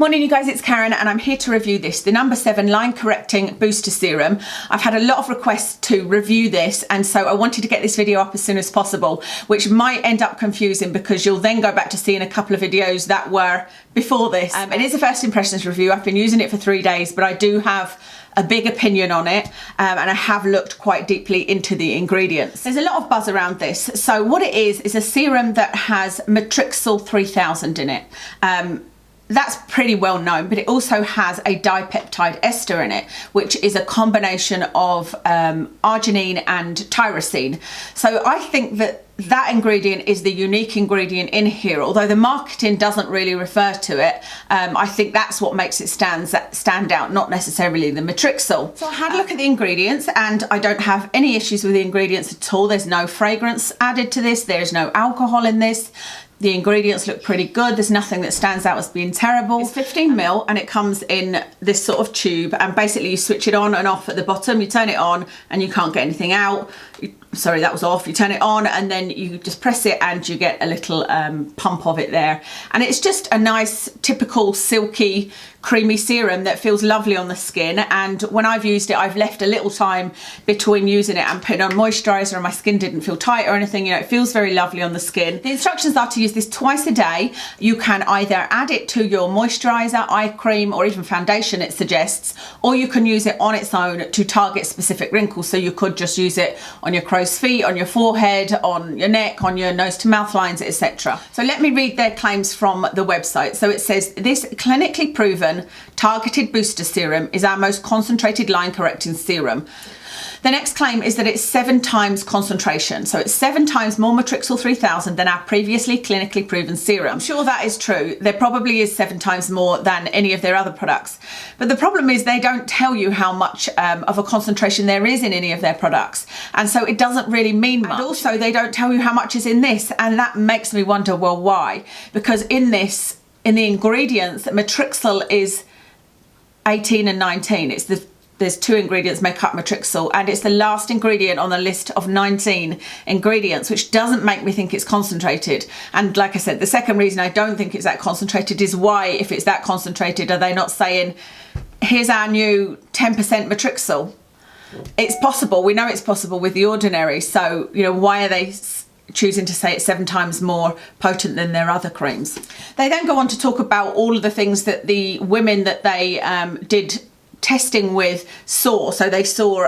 Morning you guys, it's Karen and I'm here to review this, the No7 Line Correcting Booster Serum. I've had a lot of requests to review this and so I wanted to get this video up as soon as possible, which might end up confusing because you'll then go back to seeing a couple of videos that were before this. It is a first impressions review. I've been using it for 3 days, but I do have a big opinion on it and I have looked quite deeply into the ingredients. There's a lot of buzz around this. So what it is a serum that has Matrixyl 3000 in it. That's pretty well known, but it also has a dipeptide ester in it, which is a combination of arginine and tyrosine. So I think that that ingredient is the unique ingredient in here, although the marketing doesn't really refer to it. I think that's what makes it stand out, not necessarily the Matrixyl. So I had a look at the ingredients and I don't have any issues with the ingredients at all. There's no fragrance added to this. There's no alcohol in this. The ingredients look pretty good. There's nothing that stands out as being terrible. It's 15 ml and it comes in this sort of tube, and basically you switch it on and off at the bottom. You turn it on and you can't get anything out. Sorry, that was off. You turn it on and then you just press it and you get a little pump of it there. And it's just a nice, typical silky, creamy serum that feels lovely on the skin. And when I've used it, I've left a little time between using it and putting on moisturiser, and my skin didn't feel tight or anything. You know, it feels very lovely on the skin. The instructions are to use this twice a day. You can either add it to your moisturiser, eye cream, or even foundation, it suggests, or you can use it on its own to target specific wrinkles. So you could just use it on your crow's feet, on your forehead, on your neck, on your nose to mouth lines, etc. So let me read their claims from the website. So it says, this clinically proven targeted booster serum is our most concentrated line correcting serum. The next claim is that it's 7 times concentration. So it's 7 times more Matrixyl 3000 than our previously clinically proven serum. I'm sure that is true. There probably is 7 times more than any of their other products. But the problem is they don't tell you how much of a concentration there is in any of their products. And so it doesn't really mean much. And also they don't tell you how much is in this. And that makes me wonder, well, why? Because in this, in the ingredients, Matrixyl is 18 and 19. There's 2 ingredients make up Matrixyl, and it's the last ingredient on the list of 19 ingredients, which doesn't make me think it's concentrated. And like I said, the second reason I don't think it's that concentrated is why, if it's that concentrated, are they not saying, here's our new 10% Matrixyl? It's possible. We know it's possible with the Ordinary. So, you know, why are they choosing to say it's 7 times more potent than their other creams? They then go on to talk about all of the things that the women that they did testing with saw. So they saw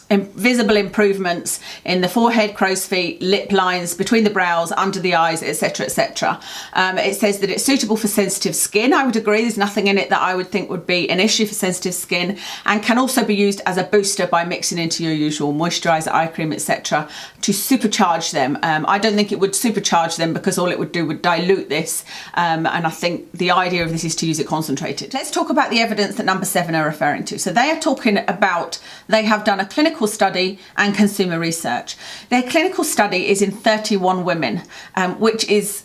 visible improvements in the forehead, crow's feet, lip lines, between the brows, under the eyes, etc, etc. It says that it's suitable for sensitive skin. I would agree. There's nothing in it that I would think would be an issue for sensitive skin, and can also be used as a booster by mixing into your usual moisturiser, eye cream, etc, to supercharge them. I don't think it would supercharge them because all it would do would dilute this, and I think the idea of this is to use it concentrated. Let's talk about the evidence that No7 are referring to. So they are talking about, they have done a clinical study and consumer research. Their clinical study is in 31 women, which is,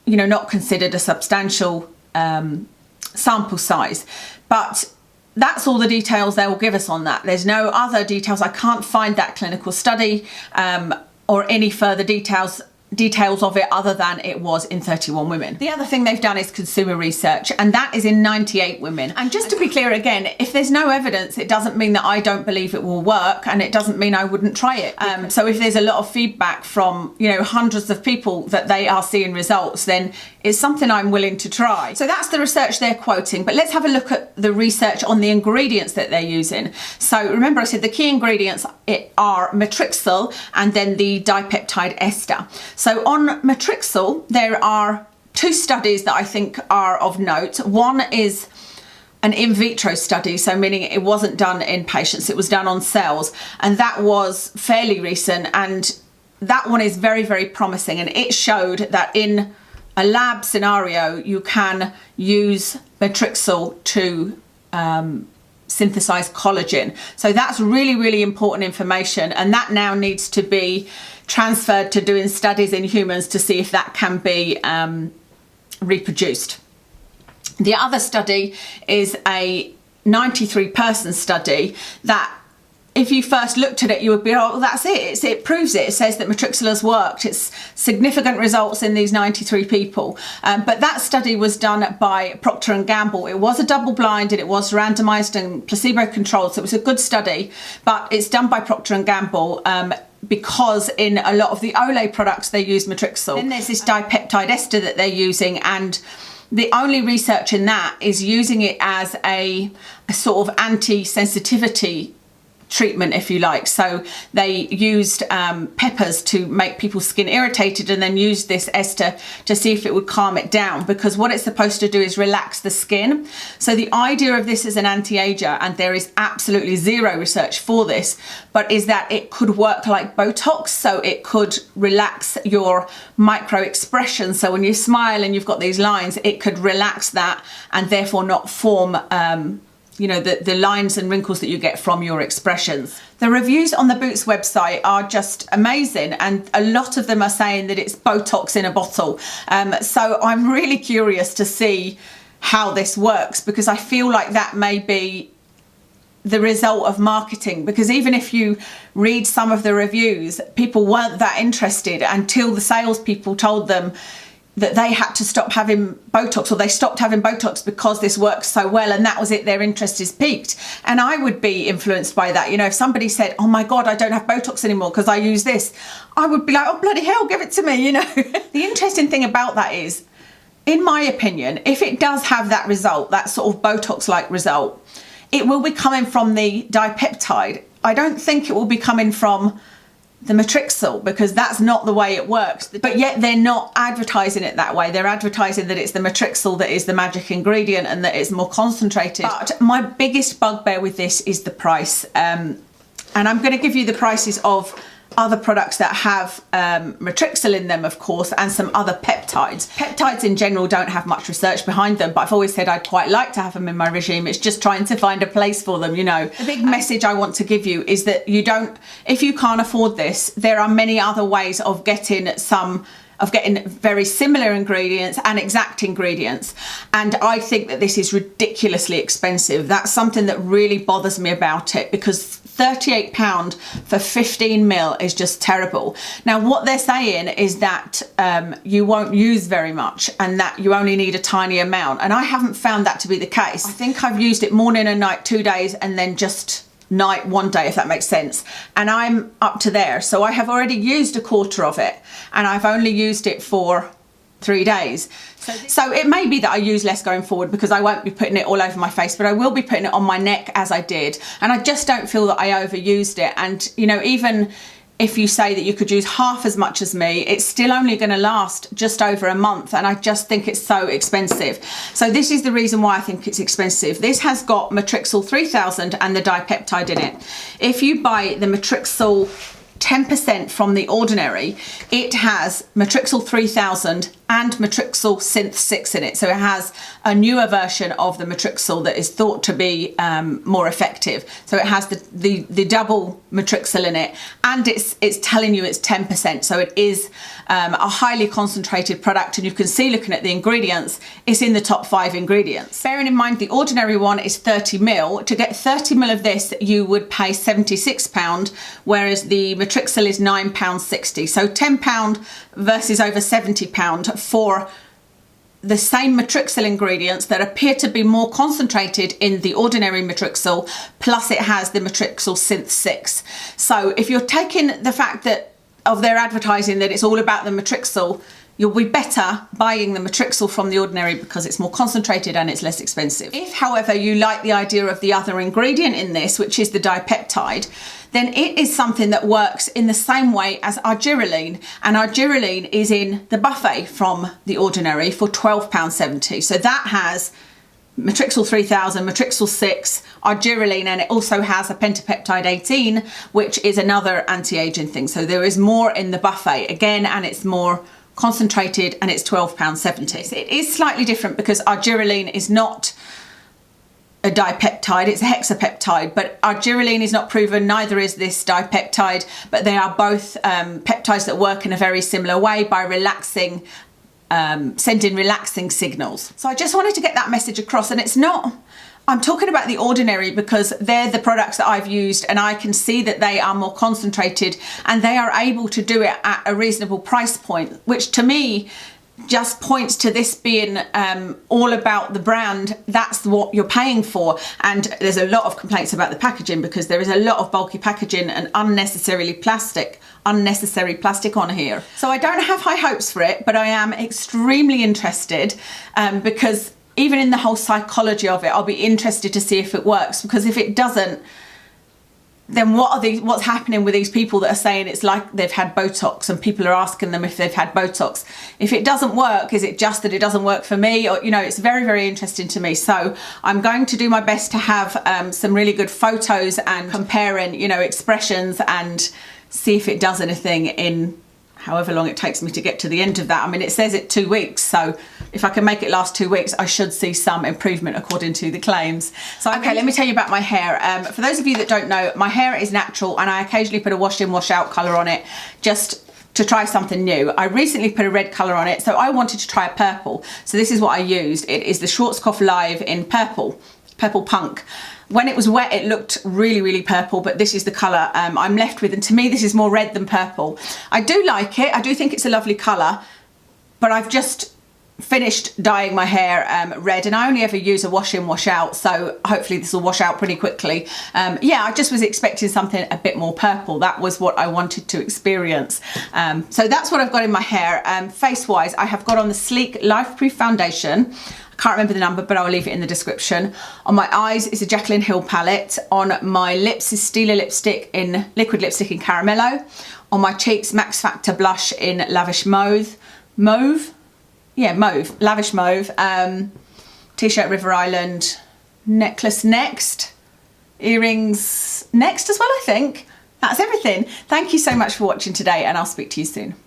you know, not considered a substantial sample size, but that's all the details they will give us on that. There's no other details. I can't find that clinical study or any further details of it other than it was in 31 women. The other thing they've done is consumer research, and that is in 98 women. And just to be clear again, if there's no evidence, it doesn't mean that I don't believe it will work, and it doesn't mean I wouldn't try it. So if there's a lot of feedback from, you know, hundreds of people that they are seeing results, then it's something I'm willing to try. So that's the research they're quoting, but let's have a look at the research on the ingredients that they're using. So remember I said the key ingredients are Matrixyl and then the dipeptide ester. So on Matrixyl, there are 2 studies that I think are of note. One is an in vitro study, so meaning it wasn't done in patients, it was done on cells, and that was fairly recent, and that one is very, very promising, and it showed that in a lab scenario you can use Matrixyl to synthesize collagen. So that's really, really important information, and that now needs to be transferred to doing studies in humans to see if that can be reproduced. The other study is a 93-person study that if you first looked at it, you would be, oh, well, that's it. It proves it. It says that Matrixyl has worked. It's significant results in these 93 people. But that study was done by Procter & Gamble. It was a double-blind and it was randomized and placebo-controlled. So it was a good study, but it's done by Procter & Gamble because in a lot of the Olay products, they use Matrixyl. Then there's this dipeptide ester that they're using, and the only research in that is using it as a sort of anti-sensitivity treatment, if you like. So they used peppers to make people's skin irritated and then used this ester to see if it would calm it down, because what it's supposed to do is relax the skin. So the idea of this as an anti-ager, and there is absolutely zero research for this, but is that it could work like Botox. So it could relax your micro expression. So when you smile and you've got these lines, it could relax that and therefore not form you know, the lines and wrinkles that you get from your expressions. The reviews on the Boots website are just amazing, and a lot of them are saying that it's Botox in a bottle. So I'm really curious to see how this works, because I feel like that may be the result of marketing, because even if you read some of the reviews, people weren't that interested until the salespeople told them that they had to stop having Botox, or they stopped having Botox because this works so well, and that was it, their interest is piqued. And I would be influenced by that. You know, if somebody said, oh my God, I don't have Botox anymore because I use this, I would be like, oh bloody hell, give it to me, you know. The interesting thing about that is, in my opinion, if it does have that result, that sort of Botox-like result, it will be coming from the dipeptide. I don't think it will be coming from the Matrixyl, because that's not the way it works. But yet they're not advertising it that way. They're advertising that it's the Matrixyl that is the magic ingredient and that it's more concentrated. But my biggest bugbear with this is the price. And I'm going to give you the prices of other products that have Matrixyl in them, of course, and some other peptides. Peptides in general don't have much research behind them, but I've always said I'd quite like to have them in my regime. It's just trying to find a place for them, you know. The big message I want to give you is that you don't, if you can't afford this, there are many other ways of getting very similar ingredients and exact ingredients. And I think that this is ridiculously expensive. That's something that really bothers me about it, because £38 for 15 ml is just terrible. Now what they're saying is that you won't use very much and that you only need a tiny amount, and I haven't found that to be the case. I think I've used it morning and night 2 days, and then just night 1 day, if that makes sense, and I'm up to there. So I have already used a quarter of it, and I've only used it for 3 days. So it may be that I use less going forward, because I won't be putting it all over my face, but I will be putting it on my neck as I did. And I just don't feel that I overused it. And you know, even if you say that you could use half as much as me, it's still only going to last just over a month, and I just think it's so expensive. So this is the reason why I think it's expensive. This has got Matrixyl 3000 and the dipeptide in it. If you buy the Matrixyl 10% from the Ordinary, it has Matrixyl 3000 and Matrixyl Synth 6 in it. So it has a newer version of the Matrixyl that is thought to be more effective. So it has the double Matrixyl in it, and it's telling you it's 10%. So it is a highly concentrated product, and you can see, looking at the ingredients, it's in the top 5 ingredients. Bearing in mind the Ordinary one is 30 ml. To get 30 ml of this, you would pay £76, whereas the Matrixyl is £9.60. So £10 versus over £70 for the same Matrixyl ingredients that appear to be more concentrated in the Ordinary Matrixyl, plus it has the Matrixyl Synth 6. So if you're taking the fact that of their advertising that it's all about the Matrixyl, you'll be better buying the Matrixyl from the Ordinary because it's more concentrated and it's less expensive. If, however, you like the idea of the other ingredient in this, which is the dipeptide, then it is something that works in the same way as Argireline, and Argireline is in the buffet from the Ordinary for £12.70. So that has Matrixyl 3000, Matrixyl 6, Argireline, and it also has a pentapeptide 18, which is another anti-aging thing. So there is more in the buffet again, and it's more concentrated, and it's £12.70. So it is slightly different because Argireline is not a dipeptide, it's a hexapeptide, but Argireline is not proven, neither is this dipeptide, but they are both peptides that work in a very similar way by relaxing, sending relaxing signals. So I just wanted to get that message across, and it's not I'm talking about the Ordinary because they're the products that I've used, and I can see that they are more concentrated and they are able to do it at a reasonable price point, which to me just points to this being all about the brand. That's what you're paying for. And there's a lot of complaints about the packaging because there is a lot of bulky packaging and unnecessary plastic on here. So I don't have high hopes for it, but I am extremely interested because even in the whole psychology of it, I'll be interested to see if it works, because if it doesn't, then what's happening with these people that are saying it's like they've had Botox, and people are asking them if they've had Botox. If it doesn't work, is it just that it doesn't work for me? Or, you know, it's very, very interesting to me. So I'm going to do my best to have some really good photos and comparing, you know, expressions, and see if it does anything in however long it takes me to get to the end of that. I mean, it says it 2 weeks, so if I can make it last 2 weeks, I should see some improvement according to the claims. So, okay, let me tell you about my hair. For those of you that don't know, my hair is natural, and I occasionally put a wash in, wash out colour on it just to try something new. I recently put a red colour on it, so I wanted to try a purple. So this is what I used. It is the Schwarzkopf Live in purple punk. When it was wet, it looked really, really purple, but this is the colour I'm left with. And to me, this is more red than purple. I do like it. I do think it's a lovely colour, but I've just finished dyeing my hair red, and I only ever use a wash in, wash out. So hopefully this will wash out pretty quickly. Yeah, I just was expecting something a bit more purple. That was what I wanted to experience. So that's what I've got in my hair. Face-wise, I have got on the Sleek Life Proof Foundation. I can't remember the number, but I'll leave it in the description. On my eyes, it's a Jaclyn Hill palette. On my lips is Stila lipstick in liquid lipstick in Caramello. On my cheeks, Max Factor blush in lavish mauve. Mauve? Yeah, mauve. Lavish mauve. T-shirt River Island. Necklace next. Earrings next as well, I think. That's everything. Thank you so much for watching today, and I'll speak to you soon.